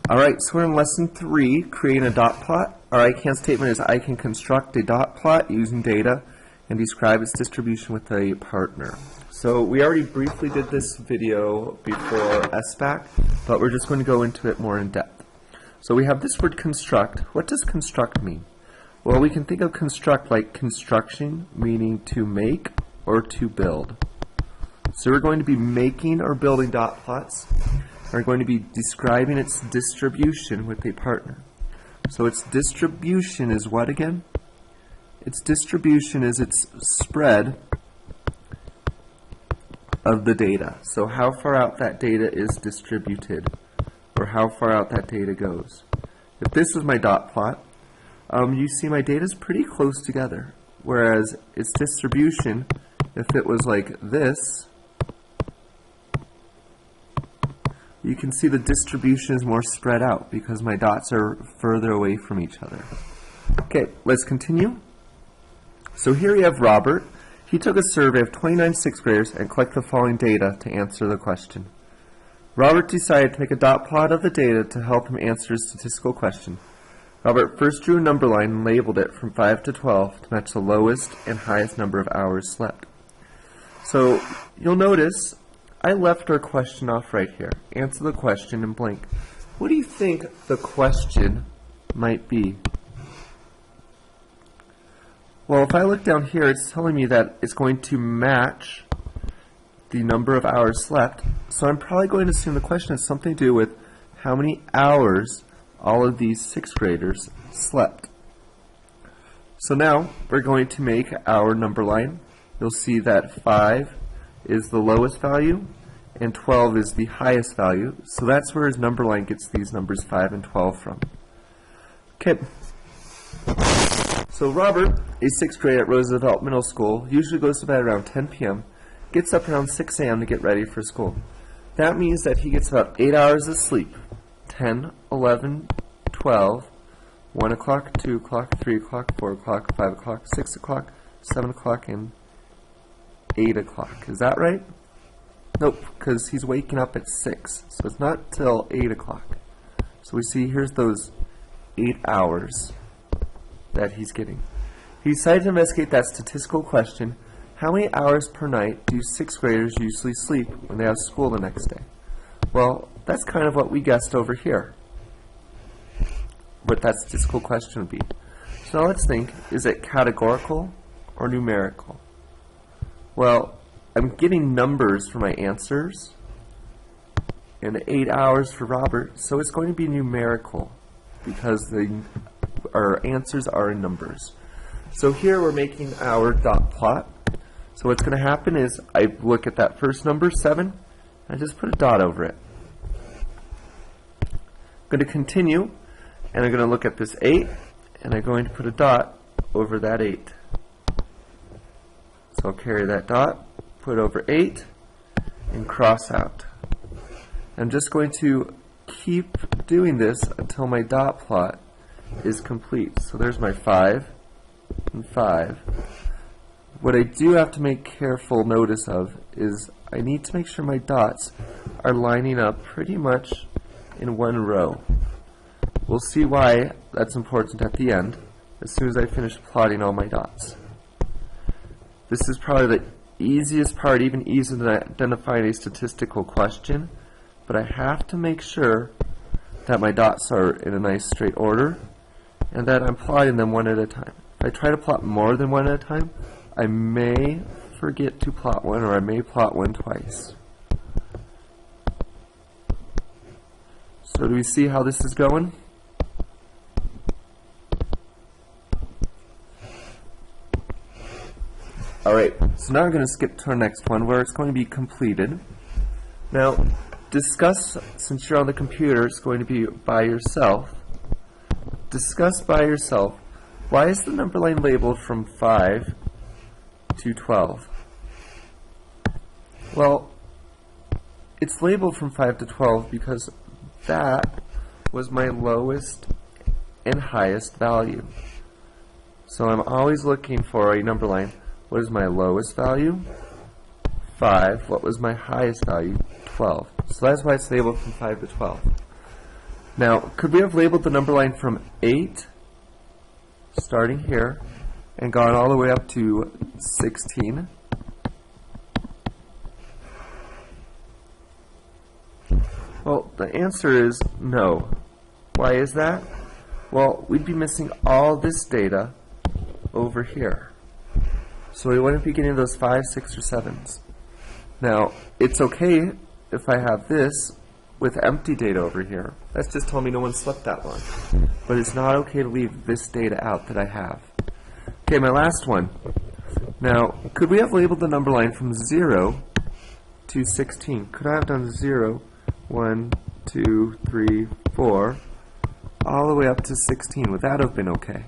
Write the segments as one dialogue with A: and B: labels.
A: Alright, so we're in lesson 3, creating a dot plot. Our I can statement is I can construct a dot plot using data and describe its distribution with a partner. So we already briefly did this video before SBAC, but we're just going to go into it more in depth. So we have this word construct. What does construct mean? Well, we can think of construct like construction, meaning to make or to build. So we're going to be making or building dot plots. We're going to be describing its distribution with a partner. So its distribution is what again? Its distribution is its spread of the data. So how far out that data is distributed, or how far out that data goes. If this is my dot plot, you see my data is pretty close together, whereas its distribution, if it was like this, you can see the distribution is more spread out because my dots are further away from each other. Okay, let's continue. So here we have Robert. He took a survey of 29 sixth graders and collected the following data to answer the question. Robert decided to make a dot plot of the data to help him answer his statistical question. Robert first drew a number line and labeled it from 5 to 12 to match the lowest and highest number of hours slept. So you'll notice I left our question off right here. Answer the question in blank. What do you think the question might be? Well, if I look down here, it's telling me that it's going to match the number of hours slept. So I'm probably going to assume the question has something to do with how many hours all of these sixth graders slept. So now we're going to make our number line. You'll see that 5 is the lowest value and 12 is the highest value. So that's where his number line gets these numbers 5 and 12 from. Okay. So Robert, a sixth grader at Roosevelt Middle School, usually goes to bed around 10 p.m., gets up around 6 a.m. to get ready for school. That means that he gets about 8 hours of sleep. 10, 11, 12, 1 o'clock, 2 o'clock, 3 o'clock, 4 o'clock, 5 o'clock, 6 o'clock, 7 o'clock, and 8 o'clock. Is that right? Nope, because he's waking up at 6. So it's not till 8 o'clock. So we see here's those 8 hours that he's getting. He decided to investigate that statistical question. How many hours per night do sixth graders usually sleep when they have school the next day? Well, that's kind of what we guessed over here, what that statistical question would be. So now let's think, is it categorical or numerical? Well, I'm getting numbers for my answers and 8 hours for Robert, so it's going to be numerical because our answers are in numbers. So here we're making our dot plot. So what's going to happen is I look at that first number, 7, and I just put a dot over it. I'm going to continue, and I'm going to look at this 8, and I'm going to put a dot over that 8. So I'll carry that dot, put over 8, and cross out. I'm just going to keep doing this until my dot plot is complete. So there's my 5 and 5. What I do have to make careful notice of is I need to make sure my dots are lining up pretty much in one row. We'll see why that's important at the end as soon as I finish plotting all my dots. This is probably the easiest part, even easier than identifying a statistical question, but I have to make sure that my dots are in a nice straight order and that I'm plotting them one at a time. If I try to plot more than one at a time, I may forget to plot one, or I may plot one twice. So do we see how this is going? Alright, so now we're going to skip to our next one where it's going to be completed. Now, discuss, since you're on the computer, it's going to be by yourself. Discuss by yourself, why is the number line labeled from 5 to 12? Well, it's labeled from 5 to 12 because that was my lowest and highest value. So I'm always looking for a number line. What is my lowest value? 5. What was my highest value? 12. So that's why it's labeled from 5 to 12. Now, could we have labeled the number line from 8, starting here, and gone all the way up to 16? Well, the answer is no. Why is that? Well, we'd be missing all this data over here. So we wouldn't be getting those 5, 6, or 7s. Now, it's okay if I have this with empty data over here. That's just telling me no one slept that long. But it's not okay to leave this data out that I have. Okay, my last one. Now, could we have labeled the number line from 0 to 16? Could I have done 0, 1, 2, 3, 4, all the way up to 16? Would that have been okay?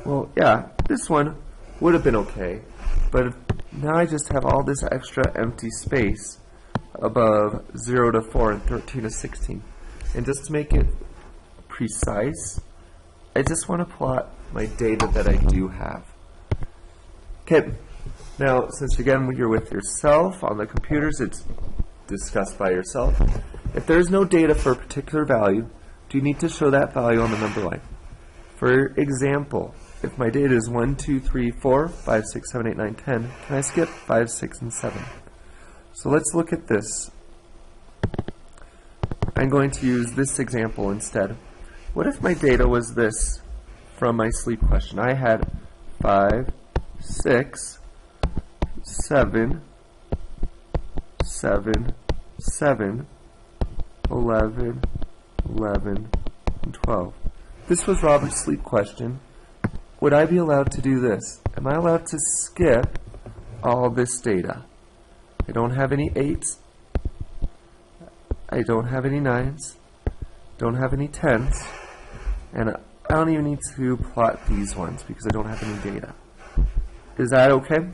A: Well, yeah, this one would have been okay, but now I just have all this extra empty space above 0 to 4 and 13 to 16. And just to make it precise, I just want to plot my data that I do have. Okay, now since again you're with yourself on the computers, it's discussed by yourself. If there's no data for a particular value, do you need to show that value on the number line? For example, if my data is 1, 2, 3, 4, 5, 6, 7, 8, 9, 10, can I skip 5, 6, and 7? So let's look at this. I'm going to use this example instead. What if my data was this from my sleep question? I had 5, 6, 7, 7, 7, 11, 11, and 12. This was Robert's sleep question. Would I be allowed to do this? Am I allowed to skip all this data? I don't have any 8s. I don't have any 9s. Don't have any 10s. And I don't even need to plot these ones because I don't have any data. Is that okay?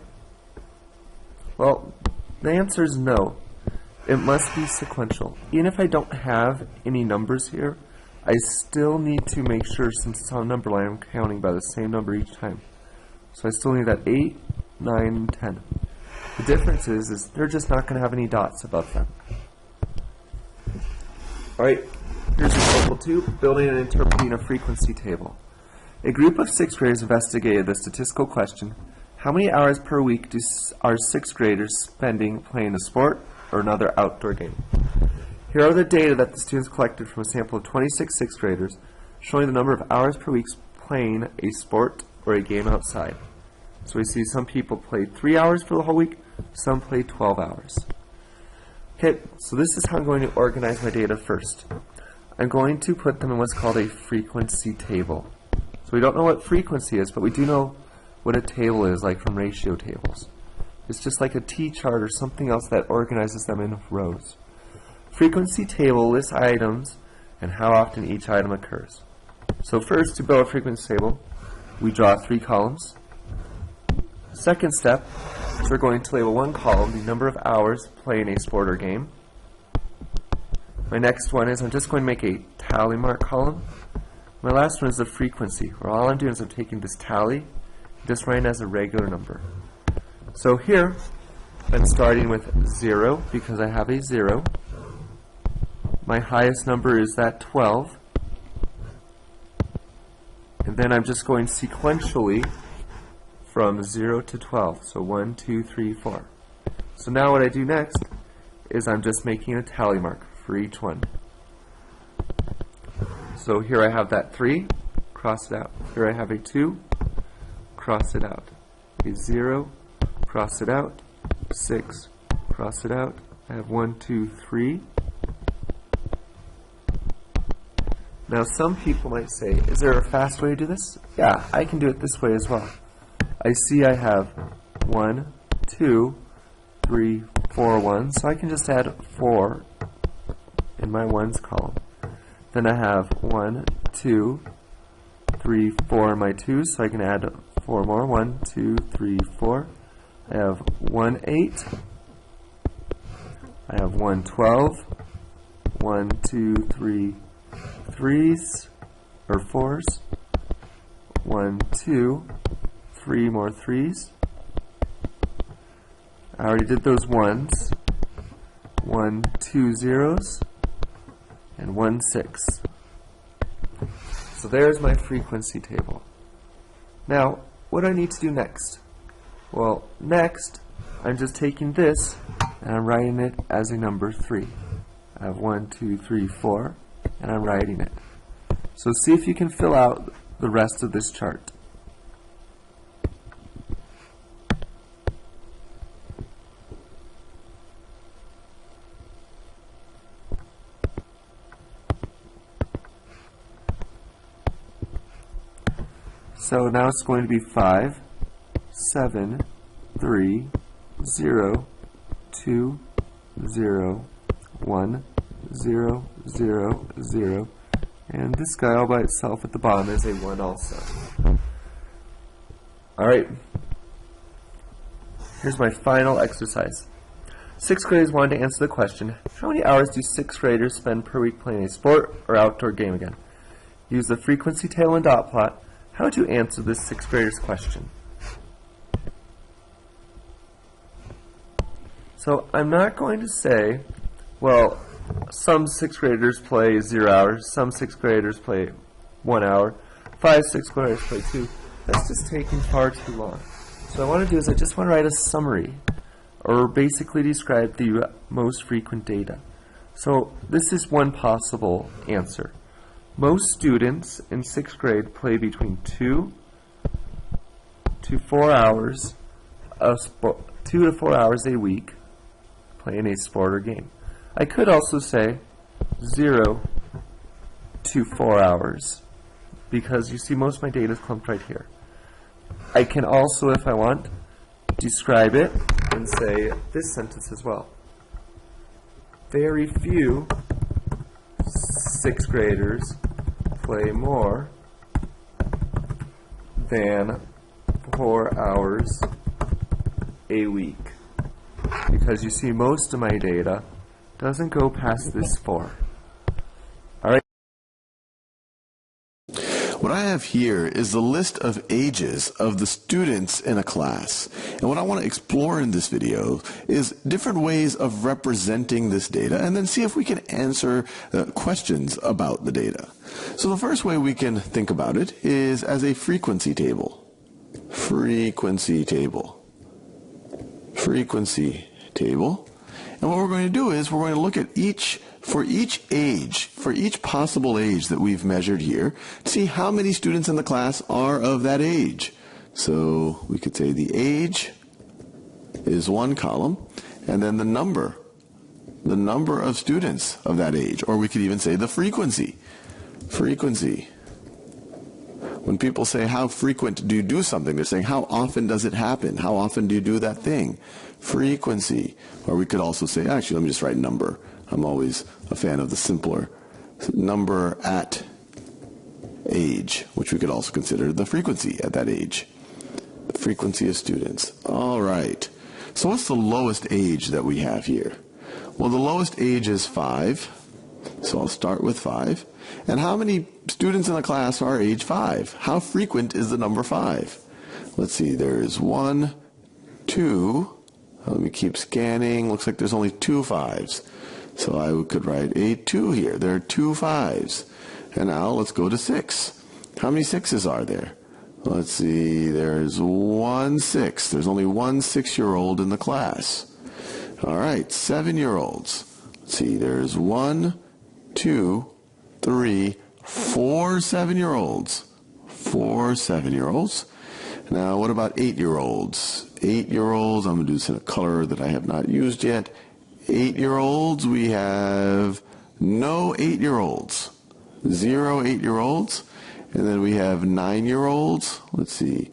A: Well, the answer is no. It must be sequential. Even if I don't have any numbers here, I still need to make sure, since it's on a number line, I'm counting by the same number each time. So I still need that 8, 9, and 10. The difference is they're just not going to have any dots above them. Alright, here's example 2, building and interpreting a frequency table. A group of 6th graders investigated the statistical question, how many hours per week are 6th graders spending playing a sport or another outdoor game? Here are the data that the students collected from a sample of 26 6th graders, showing the number of hours per week playing a sport or a game outside. So we see some people play 3 hours for the whole week, some play 12 hours. Okay, so this is how I'm going to organize my data first. I'm going to put them in what's called a frequency table. So we don't know what frequency is, but we do know what a table is, like from ratio tables. It's just like a T-chart or something else that organizes them in rows. Frequency table lists items and how often each item occurs. So first, to build a frequency table, we draw 3 columns. Second step is we're going to label one column the number of hours playing a sport or game. My next one is I'm just going to make a tally mark column. My last one is the frequency, where all I'm doing is I'm taking this tally, just writing as a regular number. So here, I'm starting with 0 because I have a 0. My highest number is that 12. And then I'm just going sequentially from 0 to 12. So 1, 2, 3, 4. So now what I do next is I'm just making a tally mark for each one. So here I have that 3, cross it out. Here I have a 2, cross it out. A 0, cross it out. 6, cross it out. I have 1, 2, 3. Now some people might say, is there a fast way to do this? Yeah, I can do it this way as well. I see I have 1, 2, 3, 4 ones, so I can just add 4 in my ones column. Then I have 1, 2, 3, 4 in my 2s, so I can add 4 more. 1, 2, 3, 4. I have 1, 8. I have 1, 12. 1, 2, 3, 3s or 4s. 1, 2, 3 more 3s. I already did those 1s. 1, 2 zeros. and 1/6. So there's my frequency table. Now, what do I need to do next? Well, next, I'm just taking this and I'm writing it as a number 3. I have 1, 2, 3, 4, and I'm writing it. So see if you can fill out the rest of this chart. So now it's going to be 5, 7, 3, 0, 2, 0, 1, 0, 0, 0, and this guy all by itself at the bottom is a 1 also. Alright, here's my final exercise. 6th graders wanted to answer the question, how many hours do 6th graders spend per week playing a sport or outdoor game again? Use the frequency table and dot plot. How would you answer this 6th grader's question? So I'm not going to say, well, some 6th graders play 0 hours, some 6th graders play 1 hour, 5 6th graders play 2. That's just taking far too long. So what I want to do is I just want to write a summary, or basically describe the most frequent data. So this is one possible answer. Most students in 6th grade play between 2 to 4 hours of 2 to 4 hours a week playing a sport or game. I could also say 0 to 4 hours, because you see most of my data is clumped right here. I can also, if I want, describe it and say this sentence as well. Very few 6th graders play more than 4 hours a week, because you see most of my data doesn't go past this 4. Alright.
B: What I have here is the list of ages of the students in a class. And what I want to explore in this video is different ways of representing this data, and then see if we can answer questions about the data. So the first way we can think about it is as a frequency table. Frequency table. Frequency table. And what we're going to do is we're going to look at for each age, for each possible age that we've measured here, to see how many students in the class are of that age. So we could say the age is one column, and then the number of students of that age, or we could even say the frequency. Frequency. When people say, how frequent do you do something, they're saying, how often does it happen? How often do you do that thing? Frequency. Or we could also say, actually, let me just write number. I'm always a fan of the simpler. Number at age, which we could also consider the frequency at that age. The frequency of students. All right. So what's the lowest age that we have here? Well, the lowest age is 5. So I'll start with 5. And how many students in the class are age 5? How frequent is the number 5? Let's see, there's 1, 2. Let me keep scanning. Looks like there's only 2 5s. So I could write a 2 here. There are 2 5s. And now let's go to 6. How many 6s are there? Let's see, there's 1 6. There's only 1 6-year-old in the class. All right, 7-year-olds. Let's see, there's 1, 2, 3, 4 7-year-olds. 4 7-year-olds. Now, what about 8-year-olds? 8-year-olds, I'm going to do this in a color that I have not used yet. 8-year-olds, we have no 8-year-olds. 0 8-year-olds. And then we have 9-year-olds. Let's see.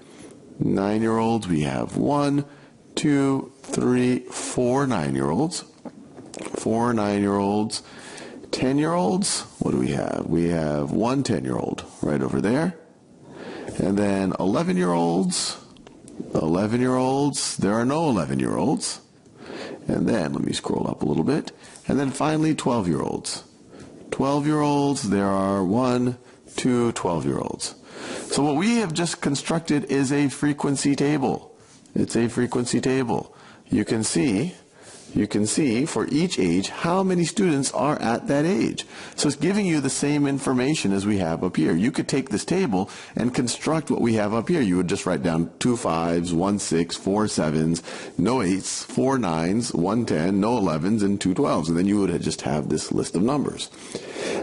B: 9-year-olds, we have 1, 2, 3, 4 9-year-olds. 4 9-year-olds. 10-year-olds, what do we have? We have 1 10-year-old right over there. And then 11-year-olds. 11-year-olds, there are no 11-year-olds. And then, let me scroll up a little bit. And then finally, 12-year-olds. 12-year-olds, there are 1, 2 12-year-olds. So what we have just constructed is a frequency table. It's a frequency table. You can see you can see for each age how many students are at that age. So it's giving you the same information as we have up here. You could take this table and construct what we have up here. You would just write down 2 5s, 1 6, 4 7s, no 8s, 4 9s, 1 10, no 11s, and 2 12s. And then you would just have this list of numbers.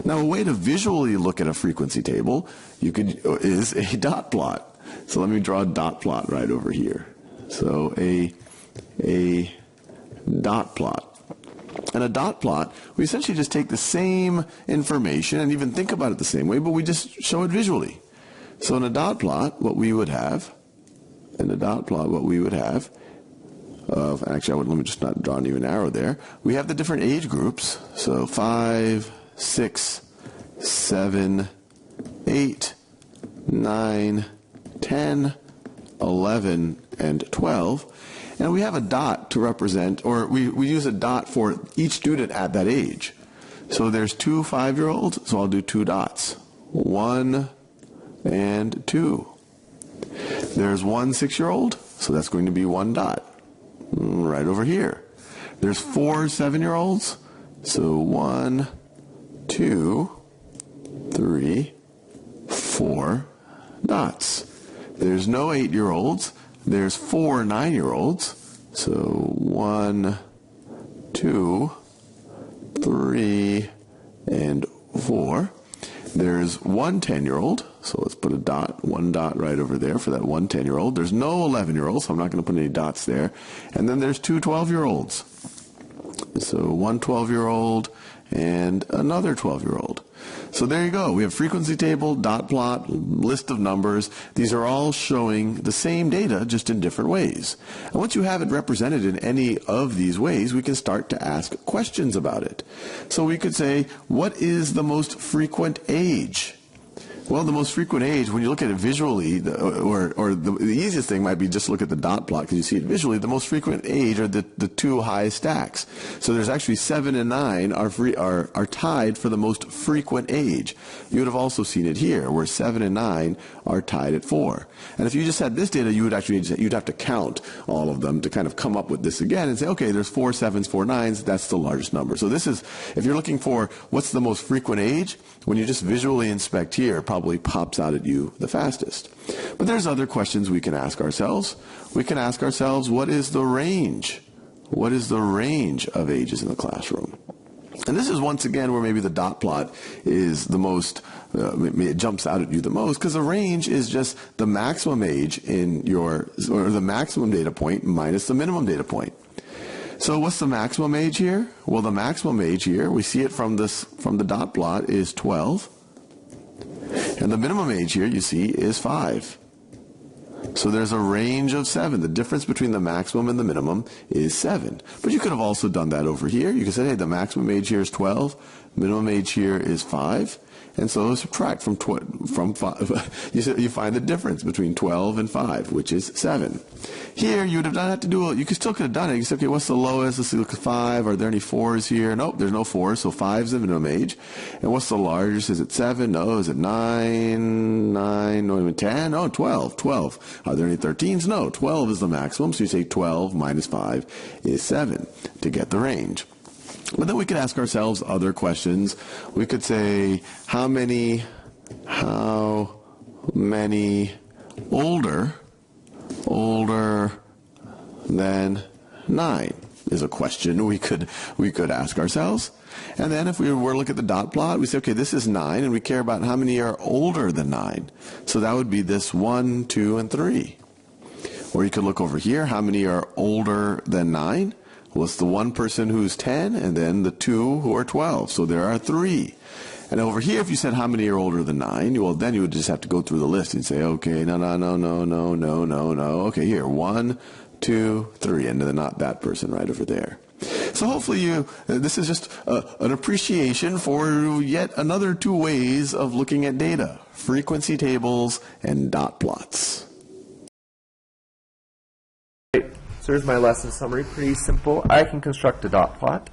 B: Now, a way to visually look at a frequency table is a dot plot. So let me draw a dot plot right over here. So a dot plot. And a dot plot, we essentially just take the same information and even think about it the same way, but we just show it visually. So in a dot plot, what we would have, actually, let me just not draw an even arrow there. We have the different age groups. So 5, 6, 7, 8, 9, 10, 11, and 12. And we have a dot to represent, or we use a dot for each student at that age. So there's 2 5-year-olds, so I'll do 2 dots. 1 and 2. There's 1 6-year-old, so that's going to be 1 dot. Right over here. There's 4 7-year-olds, so 1, 2, 3, 4 dots. There's no 8-year-olds. There's 4 9-year-olds. So 1, 2, 3, and 4. There's 1 10-year-old. So let's put a dot, 1 dot right over there for that 1 10-year-old. There's no 11-year-olds, so I'm not going to put any dots there. And then there's 2 12-year-olds. So 1 12-year-old and another 12-year-old. So there you go. We have frequency table, dot plot, list of numbers. These are all showing the same data, just in different ways. And once you have it represented in any of these ways, we can start to ask questions about it. So we could say, what is the most frequent age? Well, the most frequent age, when you look at it visually, the easiest thing might be just look at the dot plot because you see it visually. The most frequent age are the 2 highest stacks. So there's actually 7 and 9 are tied for the most frequent age. You would have also seen it here, where 7 and 9 are tied at 4. And if you just had this data, you'd have to count all of them to kind of come up with this again and say, okay, there's 4 7s, 4 9s. That's the largest number. So this is, if you're looking for what's the most frequent age, when you just visually inspect here, probably pops out at you the fastest. But there's other questions we can ask ourselves. We can ask ourselves, what is the range? What is the range of ages in the classroom? And this is once again where maybe the dot plot is the most, it jumps out at you the most, because the range is just the maximum age in or the maximum data point minus the minimum data point. So what's the maximum age here? Well, the maximum age here, we see it from the dot plot, is 12. And the minimum age here, you see, is 5. So there's a range of 7. The difference between the maximum and the minimum is 7. But you could have also done that over here. You could say, hey, the maximum age here is 12. Minimum age here is 5. And so subtract from 5. You find the difference between 12 and 5, which is 7. Here, you would have not had to do it. You still could have done it. You said, okay, what's the lowest? Let's look at 5. Are there any 4s here? Nope, there's no 4s, so 5 is the minimum age. And what's the largest? Is it 7? No. Is it 9? 9? No, even 10? Oh, 12. 12. Are there any 13s? No. 12 is the maximum, so you say 12 minus 5 is 7 to get the range. But then we could ask ourselves other questions. We could say, how many older than 9 is a question we could ask ourselves. And then if we were to look at the dot plot, we say, okay, this is 9, and we care about how many are older than 9. So that would be this 1, 2, and 3. Or you could look over here, how many are older than 9? Well, it's the one person who's 10, and then the 2 who are 12. So there are 3. And over here, if you said how many are older than 9, well, then you would just have to go through the list and say, okay, no. Okay, here, 1, 2, 3, and then not that person right over there. So hopefully this is just an appreciation for yet another 2 ways of looking at data: frequency tables and dot plots.
A: So here's my lesson summary. Pretty simple. I can construct a dot plot.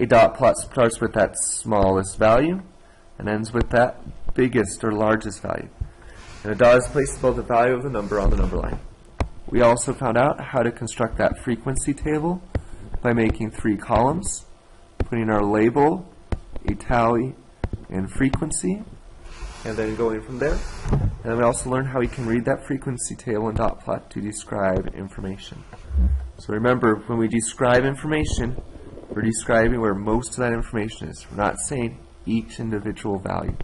A: A dot plot starts with that smallest value and ends with that biggest or largest value. And a dot is placed above the value of the number on the number line. We also found out how to construct that frequency table by making 3 columns, putting our label, a tally, and frequency, and then going from there. And then we also learn how we can read that frequency table and dot plot to describe information. So remember, when we describe information, we're describing where most of that information is. We're not saying each individual value.